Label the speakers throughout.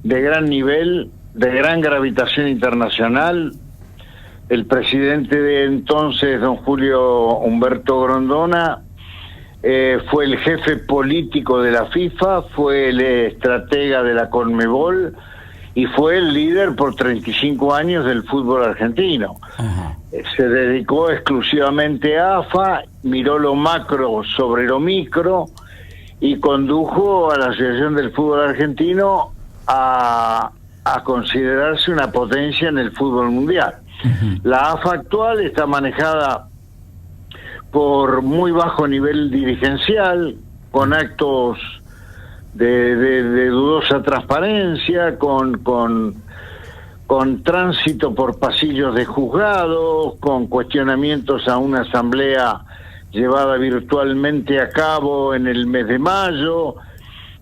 Speaker 1: de gran nivel, de gran gravitación internacional. El presidente de entonces, don Julio Humberto Grondona, fue el jefe político de la FIFA, fue el estratega de la Conmebol y fue el líder por 35 años del fútbol argentino. Se dedicó exclusivamente a AFA, miró lo macro sobre lo micro y condujo a la Asociación del Fútbol Argentino a considerarse una potencia en el fútbol mundial. La AFA actual está manejada por muy bajo nivel dirigencial, con actos de dudosa transparencia, con tránsito por pasillos de juzgados, con cuestionamientos a una asamblea llevada virtualmente a cabo en el mes de mayo.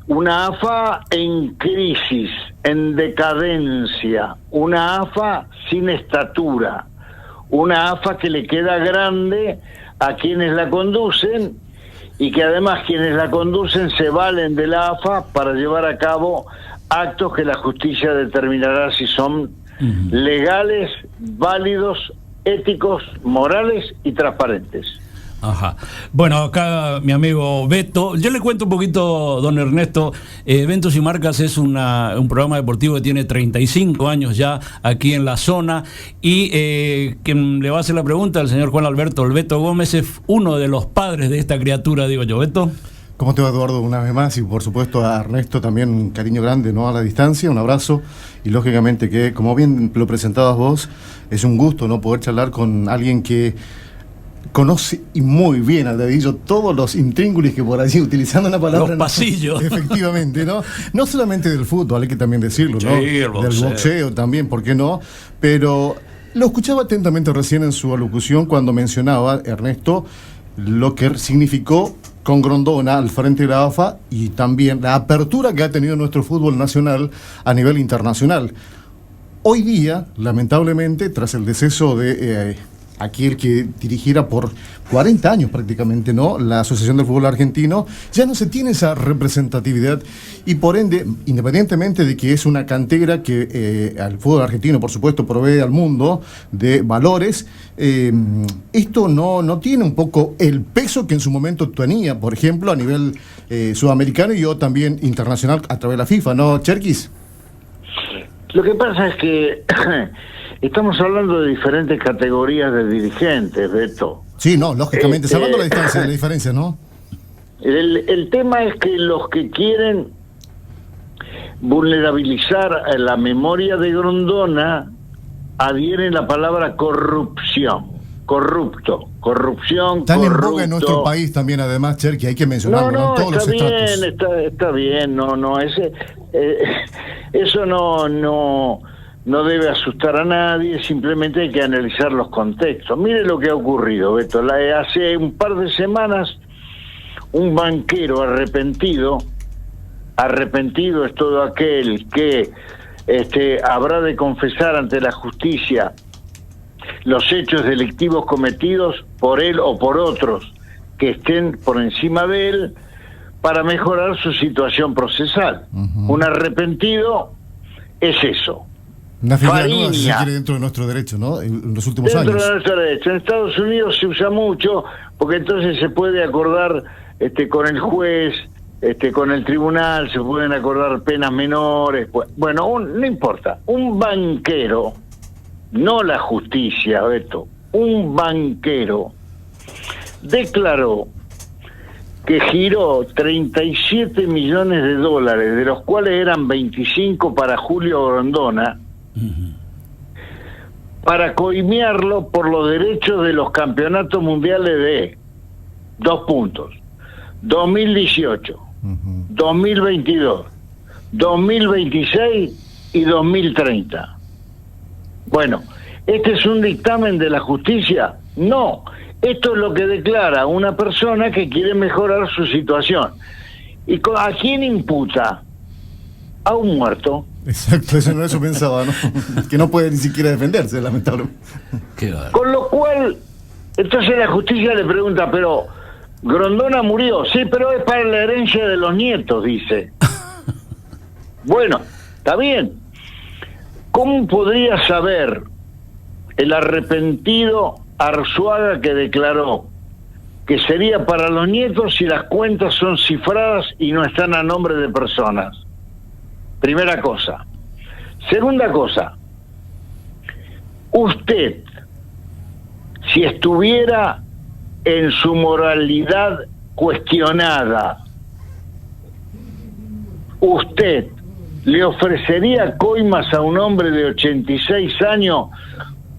Speaker 1: Una AFA en crisis, en decadencia, una AFA sin estatura, una AFA que le queda grande a quienes la conducen y que además quienes la conducen se valen de la AFA para llevar a cabo actos que la justicia determinará si son legales, válidos, éticos, morales y transparentes.
Speaker 2: Ajá. Bueno, acá mi amigo Beto, yo le cuento un poquito, don Ernesto. Ventos y Marcas es un programa deportivo que tiene 35 años ya aquí en la zona, y quien le va a hacer la pregunta, el señor Juan Alberto El Beto Gómez, es uno de los padres de esta criatura, digo yo. Beto.
Speaker 3: ¿Cómo te va, Eduardo? Una vez más, y por supuesto a Ernesto también un cariño grande, ¿no? A la distancia, un abrazo, y lógicamente que, como bien lo presentabas vos, es un gusto, ¿no? Poder charlar con alguien que conoce y muy bien al dedillo todos los intríngulis que por allí, utilizando una palabra...
Speaker 2: Los pasillos.
Speaker 3: Efectivamente, ¿no? No solamente del fútbol, hay que también decirlo, ¿no?
Speaker 2: Sí, el boxeo.
Speaker 3: Del boxeo también, ¿por qué no? Pero lo escuchaba atentamente recién en su alocución cuando mencionaba, Ernesto, lo que significó con Grondona al frente de la AFA y también la apertura que ha tenido nuestro fútbol nacional a nivel internacional. Hoy día, lamentablemente, tras el deceso de aquel que dirigiera por 40 años prácticamente, ¿no?, la Asociación del Fútbol Argentino, ya no se tiene esa representatividad y por ende, independientemente de que es una cantera que al fútbol argentino, por supuesto, provee al mundo de valores, esto no tiene un poco el peso que en su momento tenía, por ejemplo, a nivel sudamericano y o también internacional a través de la FIFA, ¿no, Cherkis?
Speaker 1: Lo que pasa es que estamos hablando de diferentes categorías de dirigentes, Beto.
Speaker 3: Sí, no, lógicamente, salvando la distancia, la diferencia, ¿no?
Speaker 1: El tema es que los que quieren vulnerabilizar la memoria de Grondona adhieren la palabra corrupción, corrupción,
Speaker 3: tan
Speaker 1: corrupto.
Speaker 3: En boga en nuestro país también, además, Cherky, hay que mencionarlo, ¿no? En todos los estratos.
Speaker 1: Está bien, eso no debe asustar a nadie, simplemente hay que analizar los contextos. Mire lo que ha ocurrido, Beto. Hace un par de semanas, un banquero arrepentido es todo aquel que habrá de confesar ante la justicia los hechos delictivos cometidos por él o por otros que estén por encima de él para mejorar su situación procesal. Un arrepentido es eso.
Speaker 3: Una figura nueva, si se quiere, dentro de nuestro derecho, ¿no? En los últimos años.
Speaker 1: Dentro de nuestro derecho. En Estados Unidos se usa mucho, porque entonces se puede acordar con el juez, con el tribunal, se pueden acordar penas menores. Bueno, no importa. Un banquero, no la justicia, Beto, un banquero declaró que giró 37 millones de dólares, de los cuales eran 25 para Julio Grondona, para coimearlo por los derechos de los campeonatos mundiales de 2018, 2022, 2026 y 2030. Bueno, ¿este es un dictamen de la justicia? No, esto es lo que declara una persona que quiere mejorar su situación. ¿Y a quién imputa? A un muerto.
Speaker 3: Exacto, eso pensaba, ¿no? Que no puede ni siquiera defenderse, lamentablemente.
Speaker 1: Con lo cual, entonces la justicia le pregunta, pero Grondona murió. Sí, pero es para la herencia de los nietos, dice. Bueno, Está bien. ¿Cómo podría saber el arrepentido Arzuaga que declaró que sería para los nietos si las cuentas son cifradas y no están a nombre de personas? Primera cosa. Segunda cosa, usted, si estuviera en su moralidad cuestionada, ¿usted le ofrecería coimas a un hombre de 86 años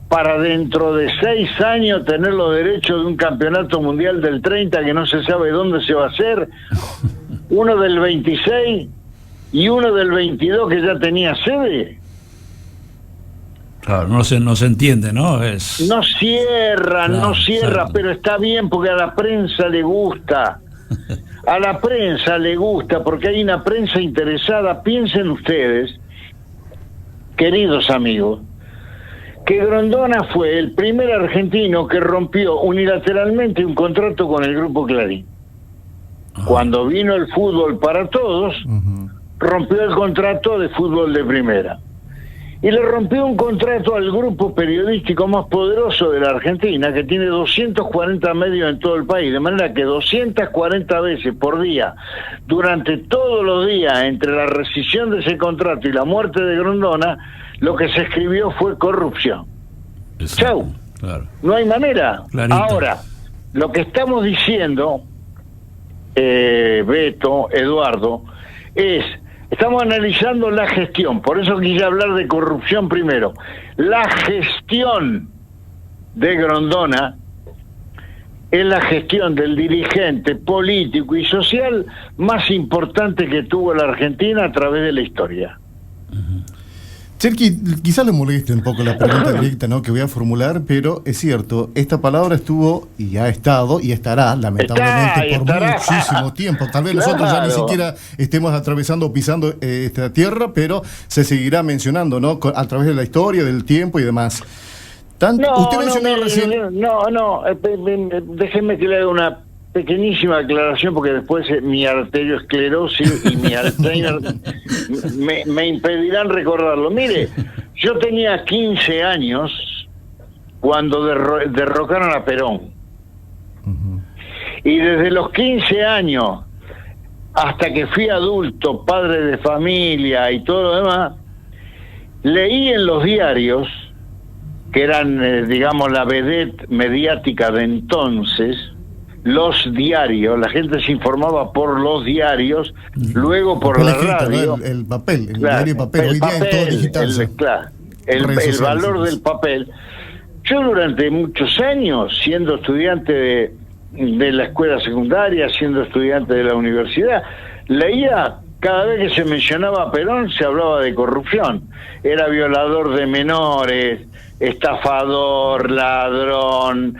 Speaker 1: para dentro de 6 años tener los derechos de un campeonato mundial del 30 que no se sabe dónde se va a hacer? Uno del 26 y uno del 22 que ya tenía sede.
Speaker 2: Claro, no se entiende, ¿no?
Speaker 1: No cierra, claro, no cierra, claro. Pero está bien porque a la prensa le gusta. A la prensa le gusta porque hay una prensa interesada. Piensen ustedes, queridos amigos, que Grondona fue el primer argentino que rompió unilateralmente un contrato con el Grupo Clarín. Cuando vino el fútbol para todos, rompió el contrato de fútbol de primera. Y le rompió un contrato al grupo periodístico más poderoso de la Argentina, que tiene 240 medios en todo el país, de manera que 240 veces por día, durante todos los días, entre la rescisión de ese contrato y la muerte de Grondona, lo que se escribió fue corrupción. Chau. Claro. No hay manera. Clarito. Ahora, lo que estamos diciendo, Beto, Eduardo, estamos analizando la gestión, por eso quise hablar de corrupción primero. La gestión de Grondona es la gestión del dirigente político y social más importante que tuvo la Argentina a través de la historia.
Speaker 3: Cherky, quizás le moleste un poco la pregunta directa, ¿no?, que voy a formular, pero es cierto, esta palabra estuvo y ha estado y estará, lamentablemente, por muchísimo tiempo. Tal vez nosotros ya ni siquiera estemos atravesando o pisando esta tierra, pero se seguirá mencionando, ¿no?, a través de la historia, del tiempo y demás. Usted mencionó recién...
Speaker 1: Déjeme que le haga una pequeñísima aclaración, porque después mi arteriosclerosis y mi Alzheimer me impedirán recordarlo. Mire, yo tenía 15 años cuando derrocaron a Perón. Y desde los 15 años hasta que fui adulto, padre de familia y todo lo demás, leí en los diarios, que eran, digamos, la vedette mediática de entonces, los diarios, la gente se informaba por los diarios, luego por la radio.
Speaker 3: ¿No? El papel, el diario papel, hoy día es todo digital.
Speaker 1: El valor del papel. Yo durante muchos años, siendo estudiante de la escuela secundaria, siendo estudiante de la universidad, leía, cada vez que se mencionaba a Perón, se hablaba de corrupción. Era violador de menores, estafador, ladrón,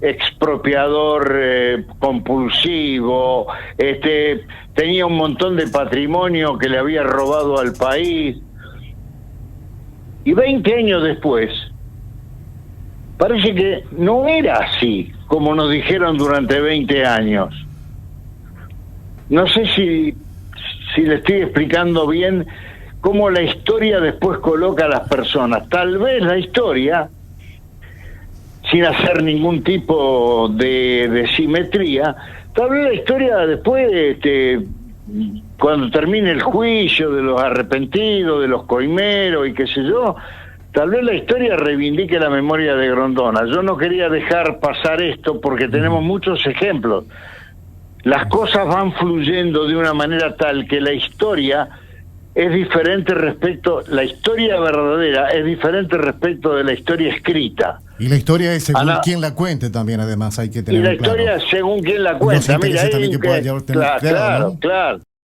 Speaker 1: expropiador compulsivo, tenía un montón de patrimonio que le había robado al país. Y 20 años después, parece que no era así, como nos dijeron durante 20 años. No sé si le estoy explicando bien cómo la historia después coloca a las personas. Tal vez la historia, sin hacer ningún tipo de simetría, tal vez la historia después, cuando termine el juicio de los arrepentidos, de los coimeros y qué sé yo, tal vez la historia reivindique la memoria de Grondona. Yo no quería dejar pasar esto porque tenemos muchos ejemplos. Las cosas van fluyendo de una manera tal que la historia es diferente la historia verdadera es diferente respecto de la historia escrita.
Speaker 3: Y la historia es según quien la cuente también, además, hay que tener claro.
Speaker 1: Y la historia es según quien la cuenta. Mira,
Speaker 3: también que pueda tener claro, ¿no?
Speaker 1: Claro.